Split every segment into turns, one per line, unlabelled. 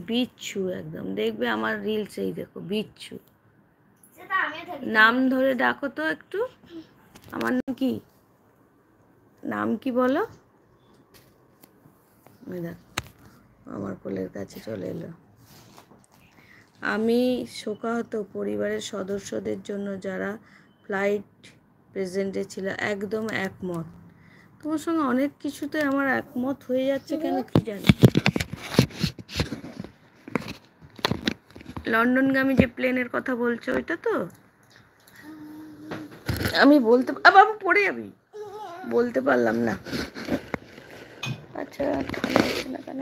বিচ্ছু একদম, দেখবে আমার রিলসেই দেখো বিচ্ছু। নাম ধরে ডাকো তো একটু। আমার নাম কি, নাম কি বলো? দেখো আমার কোলের কাছে চলে এলো। আমি শোকাহত পরিবারের সদস্যদের জন্য যারা ফ্লাইট প্রেজেন্টে ছিল একদম একমত। তোমার সঙ্গে অনেক কিছুতে আমার একমত হয়ে যাচ্ছে কেন কি জানি। লন্ডনগামী যে প্লেনের কথা বলছো ওইটা তো আমি বলতে, বাবা পড়ে যাবি, বলতে পারলাম না। আচ্ছা না কেন,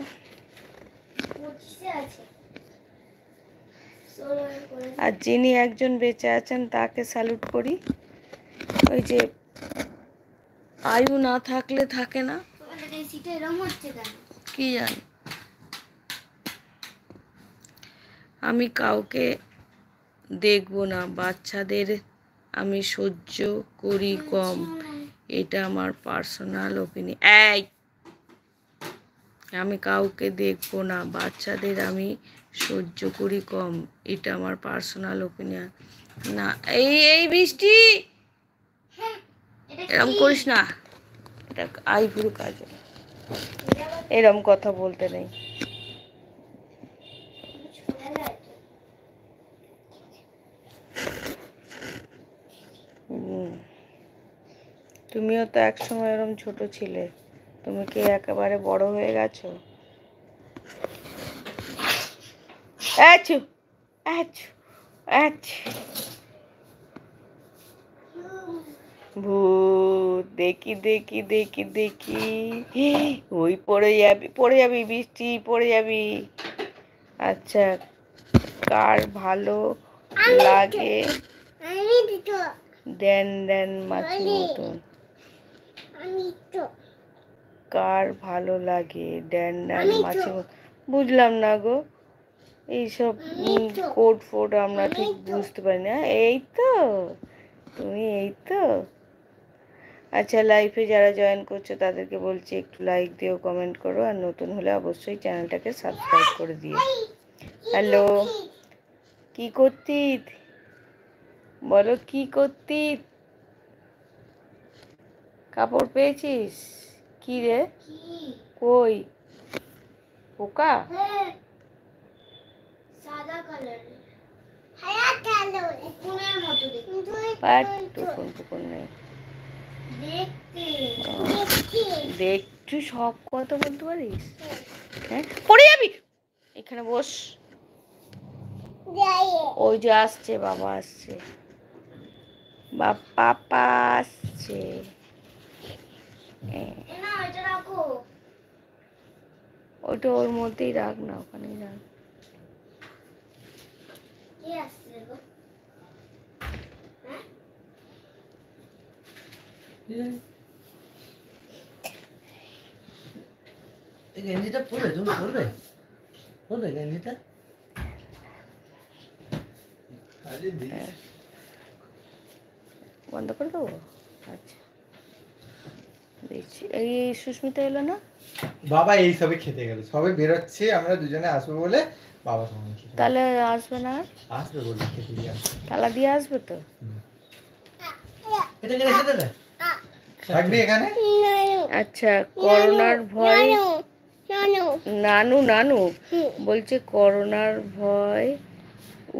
আর যিনি একজন বেঁচে আছেন তাকে স্যালুট করি। ওই যে আয়ু না থাকলে থাকে না, কি জানি। আমি কাউকে দেখব না, বাচ্চাদের আমি সহ্য করি কম, এটা আমার পার্সোনাল ওপিনিয়ন। এই আমি কাউকে দেখব না, বাচ্চাদের আমি সহ্য করি কম, এটা আমার পার্সোনাল ওপিনিয়ন। না এই এই বৃষ্টি এরম করিস না, এটা আইপুরো কাজ, এরম কথা বলতে নেই। তুমিও তো একসময় এরম ছোট ছিলে, তুমি কি একেবারে বড় হয়ে গেছো? আচ্ছা আচ্ছা আচ্ছা ভূত, দেখি দেখি দেখি দেখি, ওই পড়ে যাবি পড়ে যাবি বৃষ্টি, পড়ে যাবি। আচ্ছা, কার ভালো লাগে দেন দেন মাছি মতন, কার ভালো লাগে দেন দেন মাছি মতন, বুঝলাম না গো এইসব কোড ফোড আমরা ঠিক বুঝতে পারি না। এই তো তুমি, এই তো। আচ্ছা, লাইফে যারা জয়েন করছো তাদেরকে বলছি একটু লাইক দিও, কমেন্ট করো, আর নতুন হলে অবশ্যই চ্যানেলটাকে সাবস্ক্রাইব করে দিও। হ্যালো, কি করতি বলো, কি করতি? কাপড় পেয়েছিস? কি রে, কই পোকা? সাদা কালার, দেখটু সব কথা বলতে পারিস? হ্যাঁ, পড়ে যাবি, এখানে বস। ওই যে আসছে, বাবা আসছে, পাপা আসছে। ওটা ওর মধ্যেই রাখ না, ওখানেই রাখ। গেঞ্জিটা পরে তুমি পরবে, পরবে গেঞ্জিটা? বন্ধ করে দেবো? আচ্ছা দেখছি। এই সুস্মিতা এলো না?
বাবা এই সবে খেতে গেল, সবে বেরোচ্ছে, আমরা দুজনে আসবো বলে বাবা সঙ্গে।
তাহলে আসবে না?
আসবে বলে খেতে দিয়ে আসবে।
তালা দিয়ে আসবে তো?
এটা কেন খেতে দে থাকবি এখানে?
আচ্ছা, করোনার ভয়, নানু নানু বলছে করোনার ভয়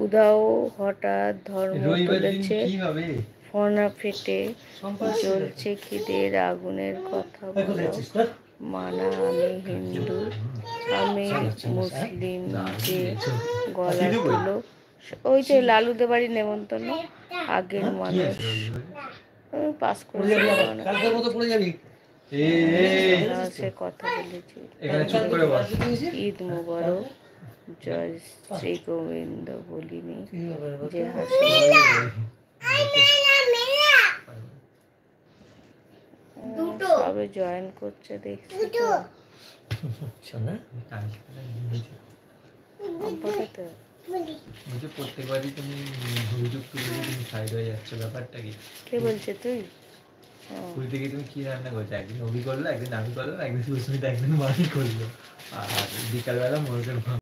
উধাও, হঠাৎ ধর্ম তুলেছে, ফনা ফেটে জ্বলছে খিদের আগুনের কথা বলো মানা। আমি হিন্দু, আমি মুসলিম, যে গলা তুলো। ওই যে লালুদের বাড়ি নেমন্তন্ন, আগের মানুষ পাস করে সে কথা বলেছি। ঈদ মুবারক, জয় শ্রী গোবিন্দ বলিনি যে হাসি। সবে জয়েন করছে দেখছি তো।
প্রত্যেকবারই তুমি অভিযোগ তুলে তুমি সাইড হয়ে যাচ্ছ, ব্যাপারটা কি?
কে বলছে তুই?
স্কুল থেকে তুমি কি রান্না করছো? একদিন অভি করলো, একদিন আমি করলাম, একদিন সুস্মিতা, একদিন মামি করলো, আর বিকালবেলা মোরগের